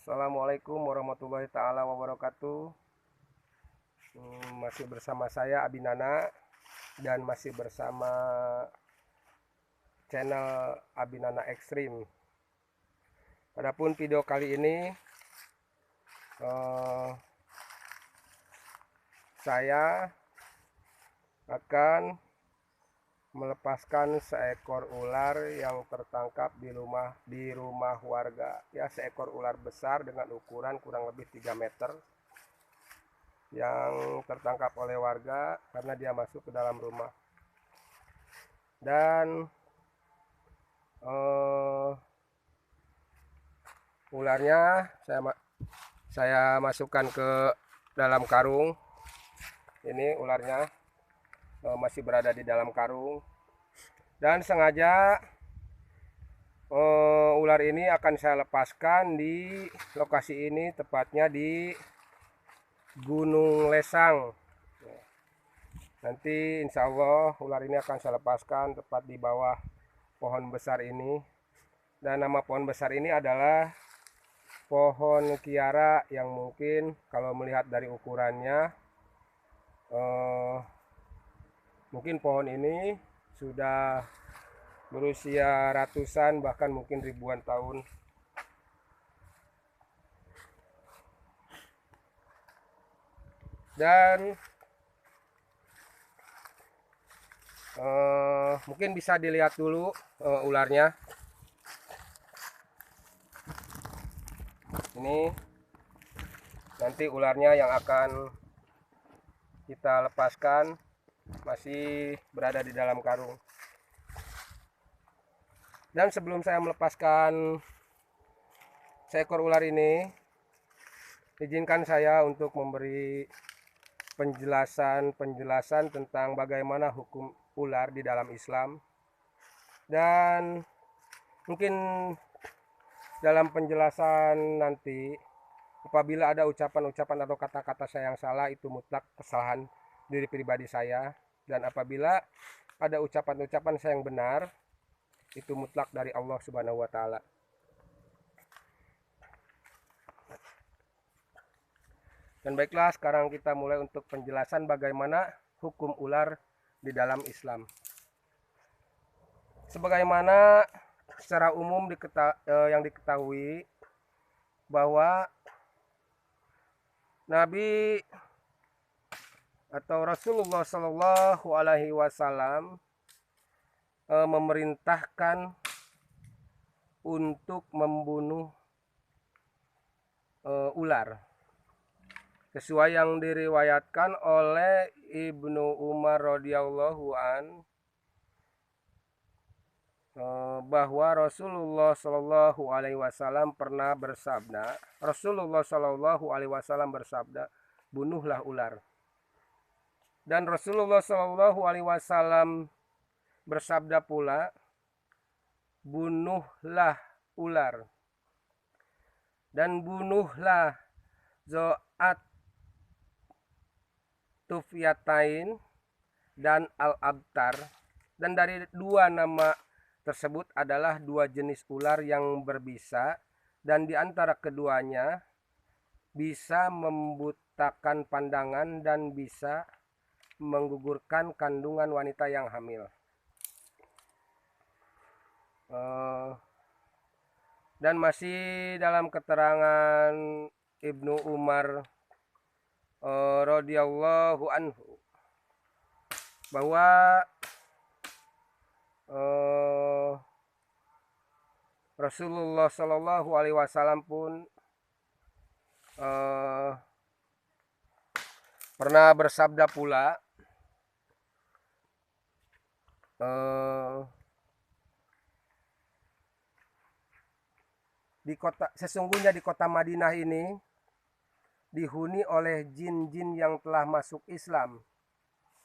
Assalamualaikum warahmatullahi taala wabarakatuh. Masih bersama saya Abinana dan masih bersama channel Abinana Ekstrim. Adapun video kali ini saya akan melepaskan seekor ular yang tertangkap di rumah warga. Ya, seekor ular besar dengan ukuran kurang lebih 3 meter yang tertangkap oleh warga karena dia masuk ke dalam rumah. Dan ularnya saya masukkan ke dalam karung. Ini ularnya masih berada di dalam karung, dan sengaja ular ini akan saya lepaskan di lokasi ini, tepatnya di Gunung Lesang. Nanti insya Allah ular ini akan saya lepaskan tepat di bawah pohon besar ini. Dan nama pohon besar ini adalah pohon kiara, yang mungkin kalau melihat dari ukurannya mungkin pohon ini sudah berusia ratusan bahkan mungkin ribuan tahun. Dan mungkin bisa dilihat dulu ularnya. Ini nanti ularnya yang akan kita lepaskan masih berada di dalam karung. Dan sebelum saya melepaskan seekor ular ini, izinkan saya untuk memberi penjelasan tentang bagaimana hukum ular di dalam Islam. Dan mungkin dalam penjelasan nanti, apabila ada ucapan-ucapan atau kata-kata saya yang salah, itu mutlak kesalahan diri pribadi saya. Dan apabila ada ucapan-ucapan saya yang benar, itu mutlak dari Allah Subhanahu wa Ta'ala. Dan baiklah, sekarang kita mulai untuk penjelasan bagaimana hukum ular di dalam Islam. Sebagaimana secara umum yang diketahui bahwa Nabi atau Rasulullah Shallallahu Alaihi Wasallam memerintahkan untuk membunuh ular, sesuai yang diriwayatkan oleh Ibnu Umar radhiyallahu an, bahwa Rasulullah Shallallahu Alaihi Wasallam pernah bersabda, bunuhlah ular. Dan Rasulullah Shallallahu Alaihi Wasallam bersabda pula, bunuhlah ular dan bunuhlah Zoat Tufyatain dan Al-Abtar. Dan dari dua nama tersebut adalah dua jenis ular yang berbisa, dan di antara keduanya bisa membutakan pandangan dan bisa menggugurkan kandungan wanita yang hamil. Dan masih dalam keterangan Ibnu Umar radhiyallahu anhu, bahwa Rasulullah Shallallahu Alaihi Wasallam pun pernah bersabda pula, sesungguhnya di kota Madinah ini dihuni oleh jin-jin yang telah masuk Islam,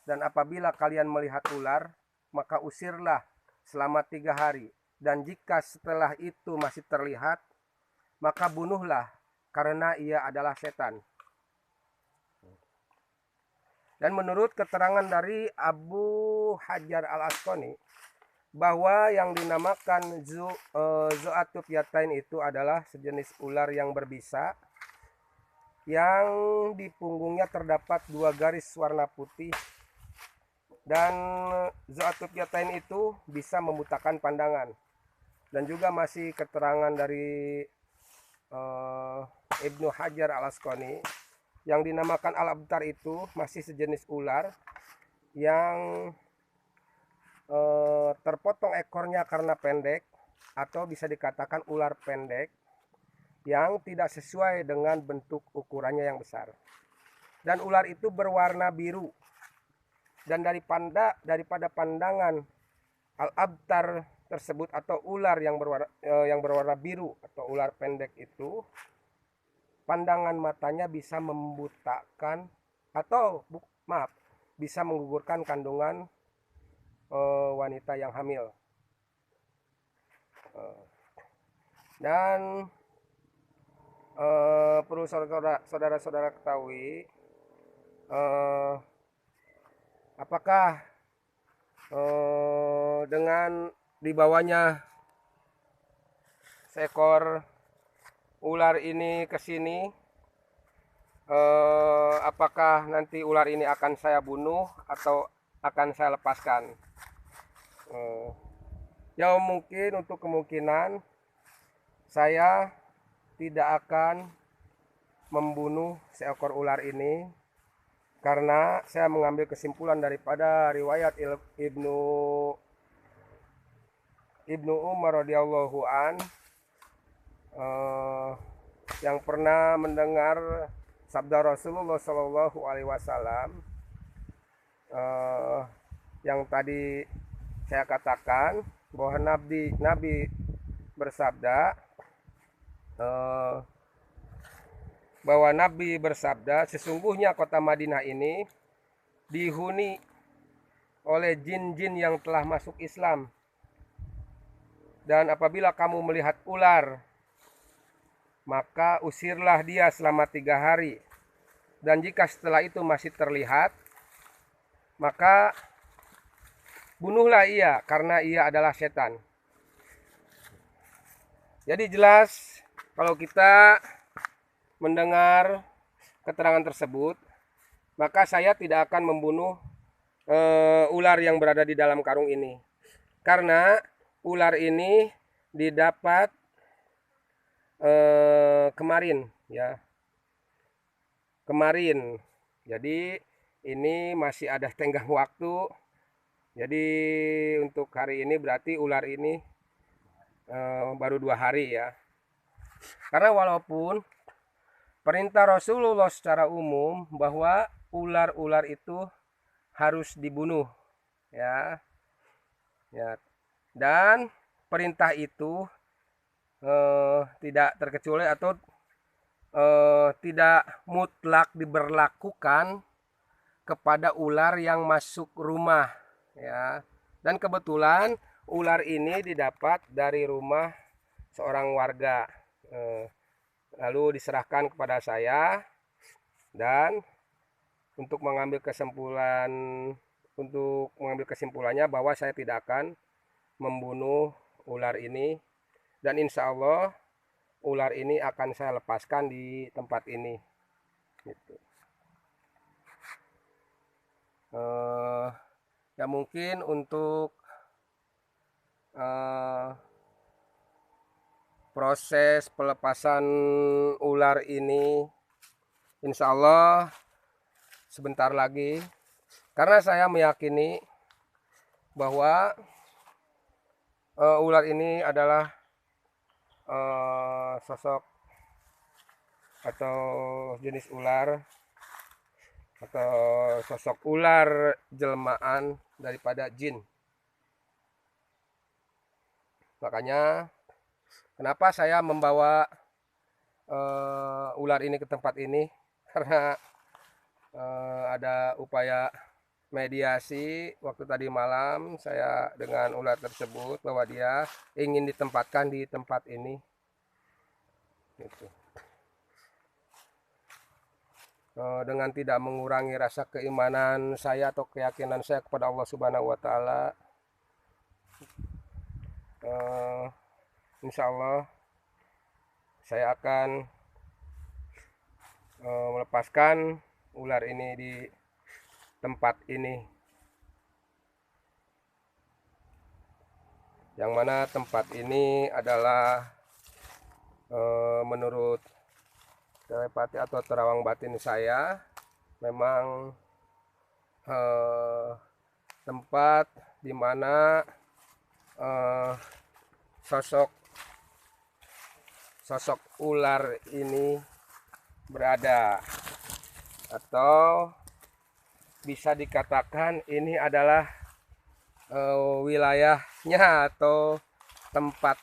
dan apabila kalian melihat ular, maka usirlah selama 3 hari, dan jika setelah itu masih terlihat, maka bunuhlah, karena ia adalah setan. Dan menurut keterangan dari Abu Hajar Al Asqalani, bahwa yang dinamakan zoatopyatain itu adalah sejenis ular yang berbisa yang di punggungnya terdapat 2 garis warna putih, dan zoatopyatain itu bisa membutakan pandangan. Dan juga masih keterangan dari Ibnu Hajar al-Asqalani yang dinamakan al-abtar itu masih sejenis ular yang terpotong ekornya karena pendek, atau bisa dikatakan ular pendek yang tidak sesuai dengan bentuk ukurannya yang besar. Dan ular itu berwarna biru, dan daripada pandangan al-abtar tersebut atau ular yang berwarna biru atau ular pendek itu, pandangan matanya bisa membutakan atau bisa menggugurkan kandungan wanita yang hamil. Dan perlu saudara-saudara ketahui, apakah dengan dibawanya seekor ular ini ke sini, apakah nanti ular ini akan saya bunuh atau akan saya lepaskan? Ya mungkin untuk kemungkinan saya tidak akan membunuh seekor ular ini, karena saya mengambil kesimpulan daripada riwayat Ibnu Umar radhiyallahu an, yang pernah mendengar sabda Rasulullah Shallallahu Alaihi Wasallam yang tadi saya katakan, bahwa Nabi bersabda, sesungguhnya kota Madinah ini dihuni oleh jin-jin yang telah masuk Islam, dan apabila kamu melihat ular, maka usirlah dia selama 3 hari, dan jika setelah itu masih terlihat, maka bunuhlah ia, karena ia adalah setan. Jadi jelas kalau kita mendengar keterangan tersebut, maka saya tidak akan membunuh ular yang berada di dalam karung ini, karena ular ini didapat kemarin. Jadi ini masih ada tenggang waktu. Jadi untuk hari ini berarti ular ini baru 2 hari ya. Karena walaupun perintah Rasulullah secara umum bahwa ular-ular itu harus dibunuh, ya. Dan perintah itu tidak terkecuali atau tidak mutlak diberlakukan kepada ular yang masuk rumah, ya. Dan kebetulan ular ini didapat dari rumah seorang warga, lalu diserahkan kepada saya, dan untuk mengambil kesimpulannya bahwa saya tidak akan membunuh ular ini, dan insya Allah ular ini akan saya lepaskan di tempat ini, gitu. Ya mungkin untuk proses pelepasan ular ini insya Allah sebentar lagi, karena saya meyakini bahwa ular ini adalah sosok atau jenis ular atau sosok ular jelmaan daripada jin. Makanya kenapa saya membawa ular ini ke tempat ini, karena ada upaya mediasi waktu tadi malam saya dengan ular tersebut bahwa dia ingin ditempatkan di tempat ini, gitu. Dengan tidak mengurangi rasa keimanan saya atau keyakinan saya kepada Allah Subhanahu wa Ta'ala, Insya Allah saya akan melepaskan ular ini di tempat ini, yang mana tempat ini adalah menurut telepati atau terawang batin saya memang tempat di mana sosok ular ini berada, atau bisa dikatakan ini adalah wilayahnya atau tempat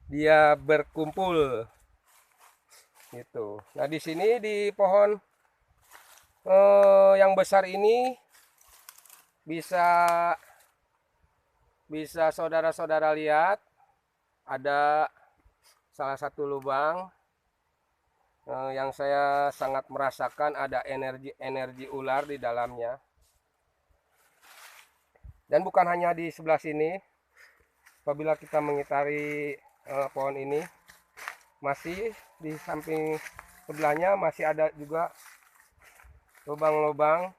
dia berkumpul gitu. Nah, di sini di pohon yang besar ini bisa saudara-saudara lihat ada salah satu lubang yang saya sangat merasakan ada energi ular di dalamnya. Dan bukan hanya di sebelah sini, apabila kita mengitari pohon ini, masih di samping sebelahnya masih ada juga lubang-lubang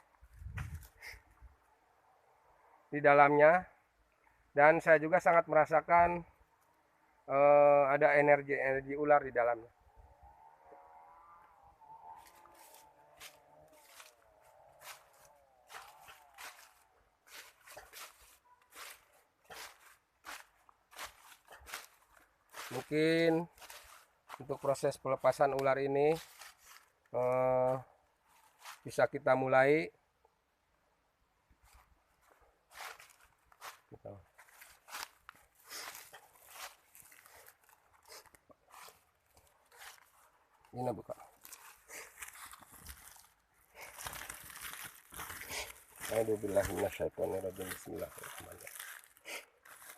di dalamnya, dan saya juga sangat merasakan ada energi ular di dalamnya. Mungkin untuk proses pelepasan ular ini bisa kita mulai. Ini buka. Bismillahirrahmanirrahim.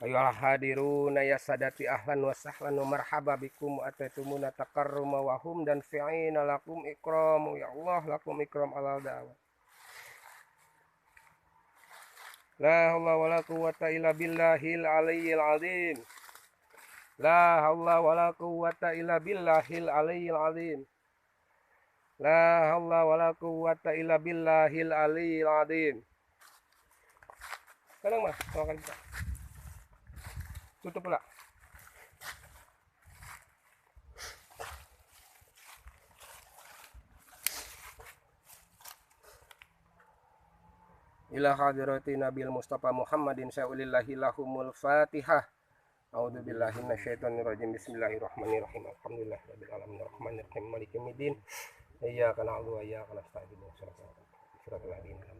Ayolah hadiruna ya sadati ahlan wa sahlan wa marhaba bikum atatumuna takarruma wa hum dan fi'ina lakum ikramu ya Allah lakum ikram ala da'wah. La haula wala quwwata illa billahil aliyyil azim. La haula wala quwwata illa billahil aliyyil azim. La haula wala quwwata illa billahil aliyyil azim. Sekarang mah, makan kita. Tutup pula. Ila hadirati Nabil Mustafa Muhammadin sa'ulillahi lahumul fatihah. A'udzubillahi minasyaitonirrajim. Bismillahirrahmanirrahim. Alhamdulillahirabbil alamin arrahmanirrahim maliki yaumiddin. Iyyaka na'budu wa iyyaka nasta'in. Shiratal ladzina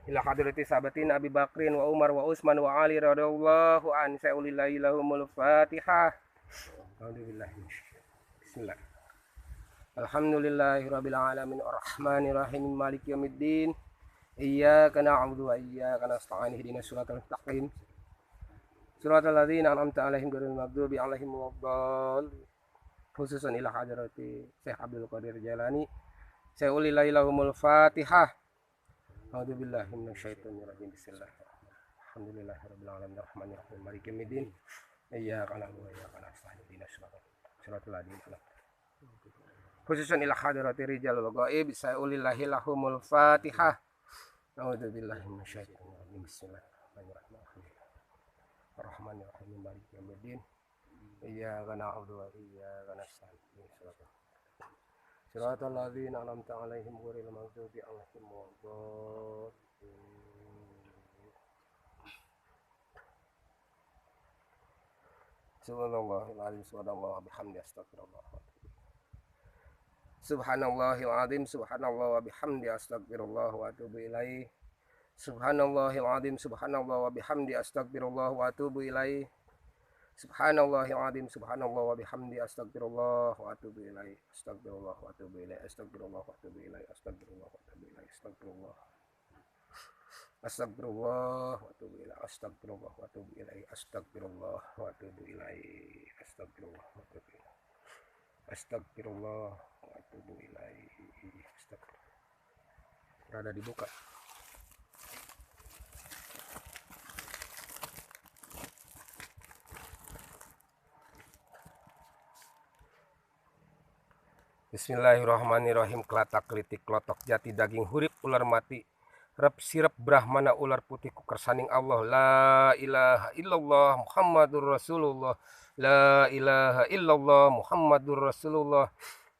ila hadrati sahabatin Abi Bakrin wa Umar wa Utsman wa Ali radhiyallahu an sa'ulillahi lahumul fatihah. A'udzubillahi. Bismillah. Alhamdulillahirabbil alamin arrahmanir rahim maliki yaumiddin. Iyyaka na'budu wa iyyaka nasta'in ihdinas siratal mustaqim. Siratal ladzina an'amta 'alaihim ghairil maghdubi 'alaihim waladdallin. Khususan ila hadrati Syekh Abdul Qadir Jalani sa'ulillahi lahumul fatihah. A'udzubillahi minasyaitonir rajim. Bismillahirrahmanirrahim. Alhamdulillahirabbil alamin arrahmanirrahim maliki yaumiddin. Iyyaka na'budu wa iyyaka nasta'in ihdinas siratal ladzina. Khususan ila hadrati rijalul ghaib sa'ulillahi lahumul fatihah. A'udzubillahi minasyaitonir rajim. Bismillahirrahmanirrahim. Arrahmanirrahim maliki yaumiddin. Iyyaka na'budu wa iyyaka nasta'in. Siratal ladzina an'amta 'alaihim ghairil maghdubi 'alaihim waladdallin. Subhanallahil azim subhanallah bihamdi astagfirullah. Subhanallahil azim subhanallah wa bihamdi astagfirullah wa atubu ilaih. Subhanallahil azim subhanallah wa bihamdi astagfirullah wa atubu ilaih. Subhanallahil azim subhanallah wa bihamdi astagfirullah wa atubu ilaih. Astagfirullah wa atubu ilaih. Astagfirullah wa atubu ilaih. Astagfirullah wa atubu ilaih. Astagfirullah. Astagfirullah wa atubu ilaih. Astagfirullah wa atubu ilaih. Astagfirullah wa atubu ilaih. Astagfirullah wa atubu ilaih. Astagfirullah wa atubu ilaih. Astagfirullah. Rada dibuka. Bismillahirrahmanirrahim. Kelatak klitik klotok jati daging hurip ular mati. Rep sirep brahmana ular putih ku kersaning Allah. La ilaha illallah Muhammadur Rasulullah. La ilaha illallah Muhammadur Rasulullah.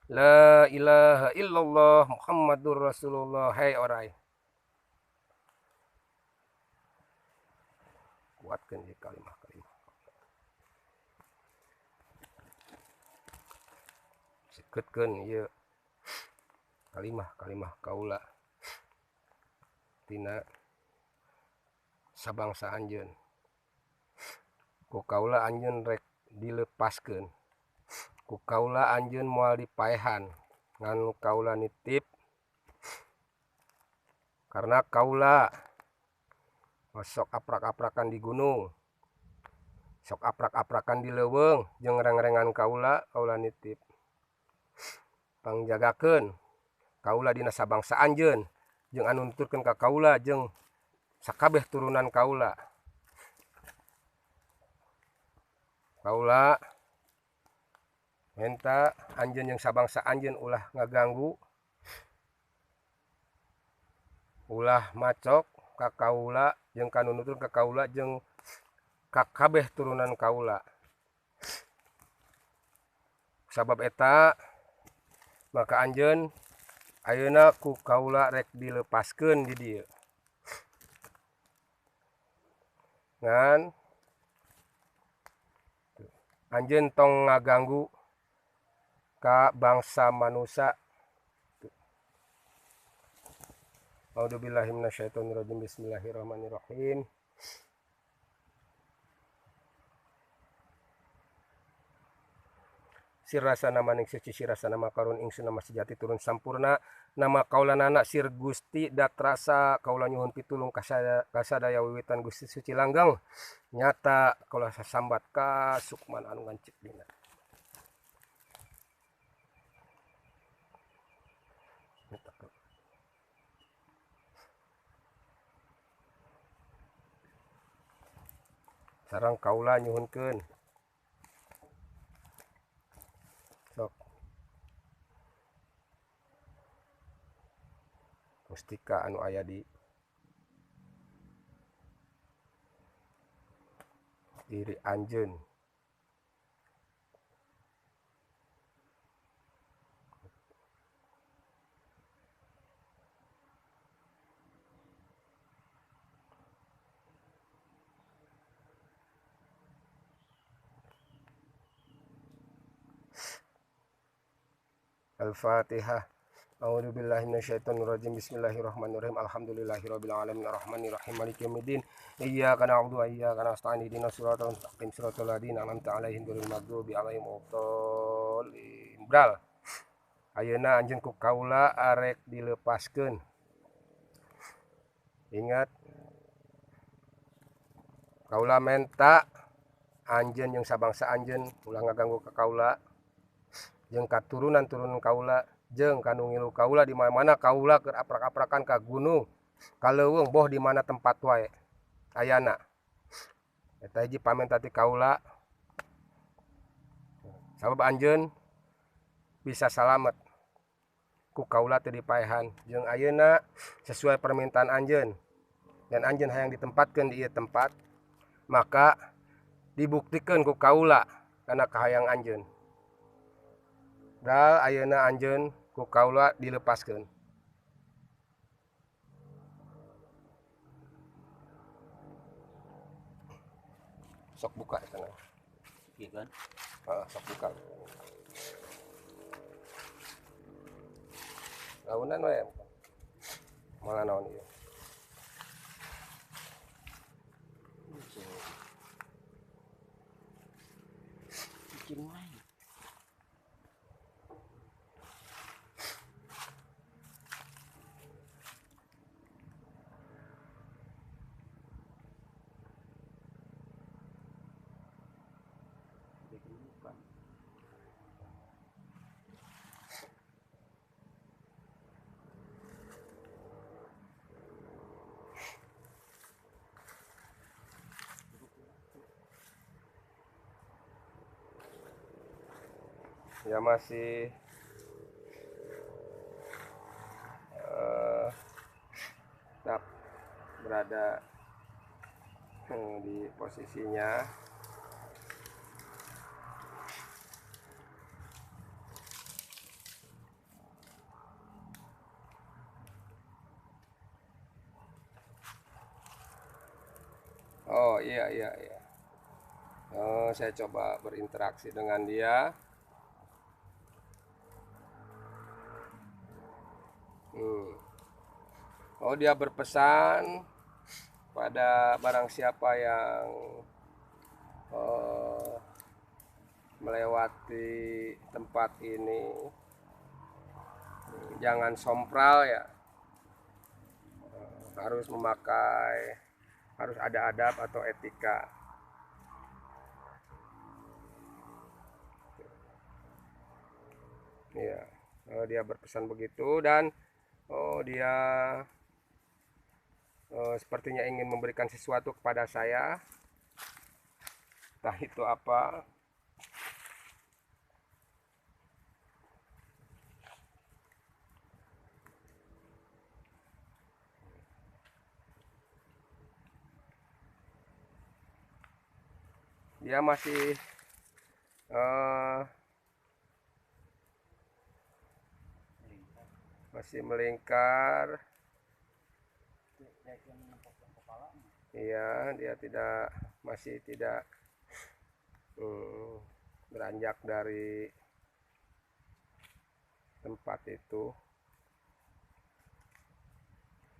La ilaha illallah Muhammadur Rasulullah. Hai orai. Kuatkan di kalimah-kalimah. Siketkeun ieu kalimah-kalimah kaula tina sabangsa anjeun. Ku kaula anjeun rek dilepaskeun. Ku kaula anjeun moal dipaehan ngan kaula nitip karena kaula sok aprak-aprakan di gunung, sok aprak-aprakan di leuweung jeung reng-rengan kaula nitip pangjagakeun kaula dina sabangsa anjeun jeung anu nuturkeun ka kaula jeung sakabeh turunan kaula. Kaula menta anjeun jeung sabangsa anjeun ulah ngaganggu, ulah macok ka kaula jeung kanu nuturkeun ka kaula jeung kakabeh turunan kaula. Sabab eta maka anjeun ayeuna ku kaula rek dilepaskeun di dieu. Ngan anjeun tong ngaganggu ka bangsa manusia. A'udzubillahi minasyaitonirrajim. Bismillahirrahmanirrahim. Sirasana maning suci sirasana makarun ingsun nama sejati turun sampurna nama kaulanana sir Gusti datrasa kaula nyuhun pitulung kasadaya wiwitan Gusti suci langgeng nyata kaula sasambat ka sukman anu ngancik dina. Sareng kaula nyuhunkeun sok mustika anu aya di diri anjeun Al-Fatihah. A'udzubillahi minasyaitonirrajim. Bismillahirrahmanirrahim. Alhamdulillahirabbil alamin arrahmanirrahim maliki yaumiddin. Iyyaka na'budu wa iyyaka nasta'in ihdinas siratal mustaqim siratal ladzina an'amta 'alaihim ghairil maghdubi 'alaihim waladdallin. Bral. Ayeuna anjeun ku kaula arek dilepaskeun. Ingat kaula menta anjeun jeung sabangsa anjeun ulah ngaganggu ka kaula jeung katurunan-turunan kaula jeung kanu ngilu kaula di mana-mana kaula keur aprak-aprakan ka gunung ka leuweung boh di mana tempat wae ayana. Eta hiji pamenta ti kaula sabab anjeun bisa salamet ku kaula teu dipaehan jeung ayeuna sesuai permintaan anjeun dan anjeun hayang ditempatkeun di ieu tempat maka dibuktikeun ku kaula kana kahayang anjeun. Bral ayeuna anjeun ku kaula dilepaskeun. Sok buka sana. Ieu kan? Sok buka. Launan we. Malah naon ieu? Bikin wae. Ya masih berada di posisinya. Oh iya iya iya. Saya coba berinteraksi dengan dia. Oh, dia berpesan pada barang siapa yang melewati tempat ini, jangan sompral ya, harus ada adab atau etika. Ya, dia berpesan begitu, dan dia sepertinya ingin memberikan sesuatu kepada saya, entah itu apa. Dia masih melingkar. Iya, dia masih tidak beranjak dari tempat itu.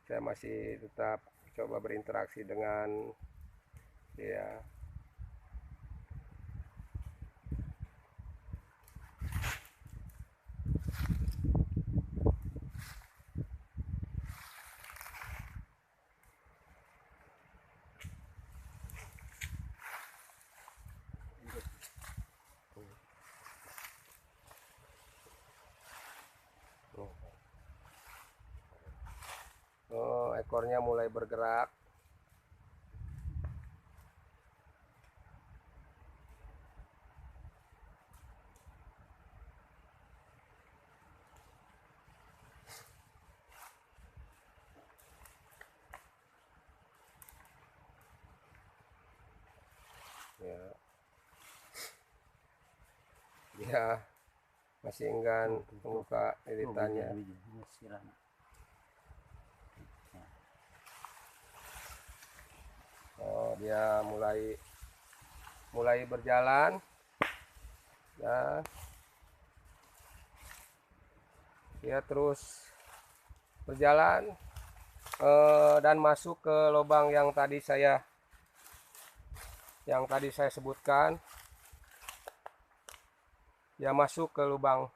Saya masih tetap coba berinteraksi dengan dia. Ekornya mulai bergerak. Ya. Dia masih enggan membuka lilitannya. Dia mulai berjalan. Ya. Dia terus berjalan dan masuk ke lubang yang tadi saya sebutkan. Dia masuk ke lubang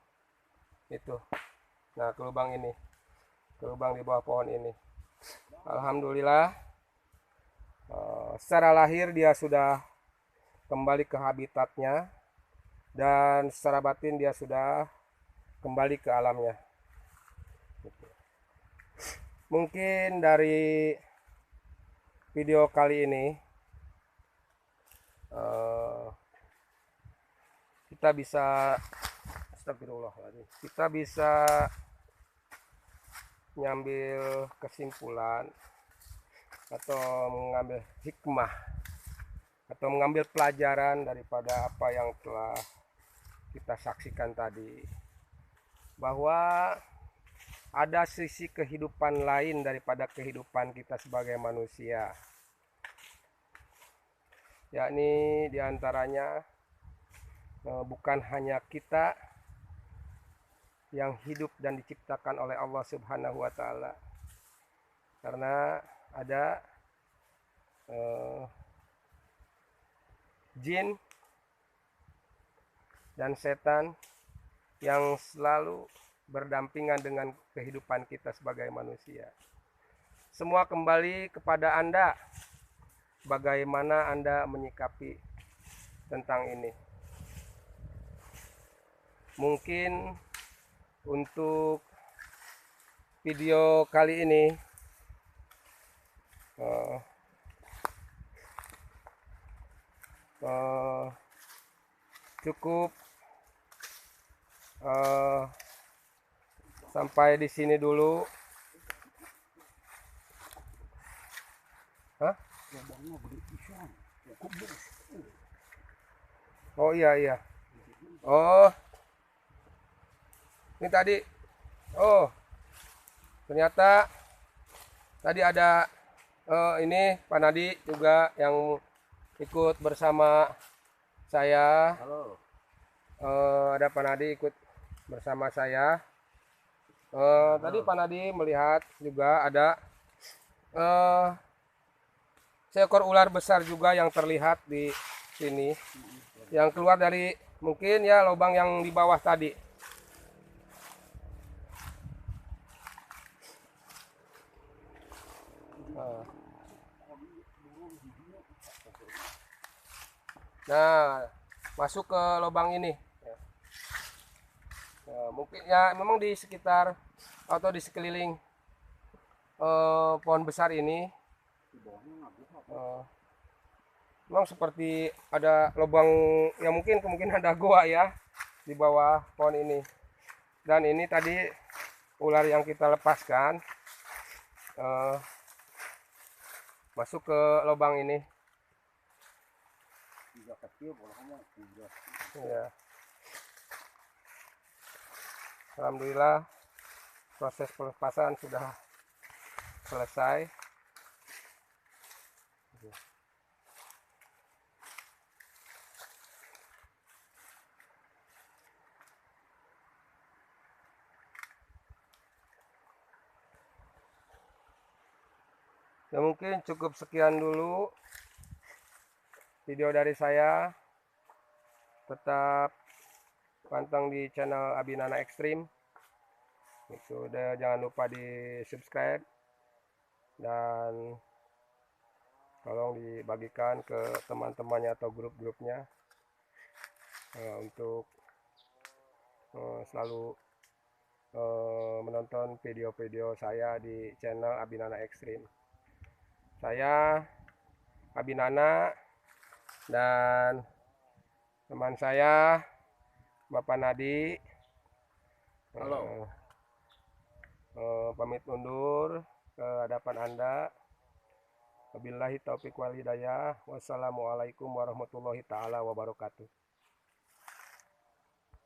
itu. Nah, ke lubang ini, ke lubang di bawah pohon ini. Alhamdulillah, secara lahir dia sudah kembali ke habitatnya, dan secara batin dia sudah kembali ke alamnya. Mungkin dari video kali ini kita bisa mengambil kesimpulan atau mengambil hikmah atau mengambil pelajaran daripada apa yang telah kita saksikan tadi, bahwa ada sisi kehidupan lain daripada kehidupan kita sebagai manusia, yakni diantaranya bukan hanya kita yang hidup dan diciptakan oleh Allah Subhanahu wa Ta'ala, karena ada jin dan setan yang selalu berdampingan dengan kehidupan kita sebagai manusia. Semua kembali kepada Anda, bagaimana Anda menyikapi tentang ini. Mungkin untuk video kali ini cukup sampai di sini dulu. Hah? Lubangnya gede pisan. Kubus. Oh iya iya. Oh, ini tadi. Oh, ternyata tadi ada ini Pak Nadi juga yang ikut bersama saya. Halo. Ada Pak Nadi ikut bersama saya. Tadi Pak Nadi melihat juga ada eh, seekor ular besar juga yang terlihat di sini, yang keluar dari mungkin ya lubang yang di bawah tadi. Nah, masuk ke lubang ini. Nah, mungkin ya memang di sekitar atau di sekeliling pohon besar ini eh, memang seperti ada lubang yang mungkin ada gua ya di bawah pohon ini. Dan ini tadi ular yang kita lepaskan eh, masuk ke lubang ini. Ya. Alhamdulillah proses pelepasan sudah selesai. Ya mungkin cukup sekian dulu video dari saya. Tetap pantang di channel Abinana Extreme. Itu udah jangan lupa di subscribe dan tolong dibagikan ke teman-temannya atau grup-grupnya untuk selalu menonton video-video saya di channel Abinana Extreme. Saya Abinana dan teman saya Bapak Nadi. Halo. Pamit undur ke hadapan Anda. Wabillahi taufiq wal hidayah. Wassalamualaikum warahmatullahi taala wabarakatuh.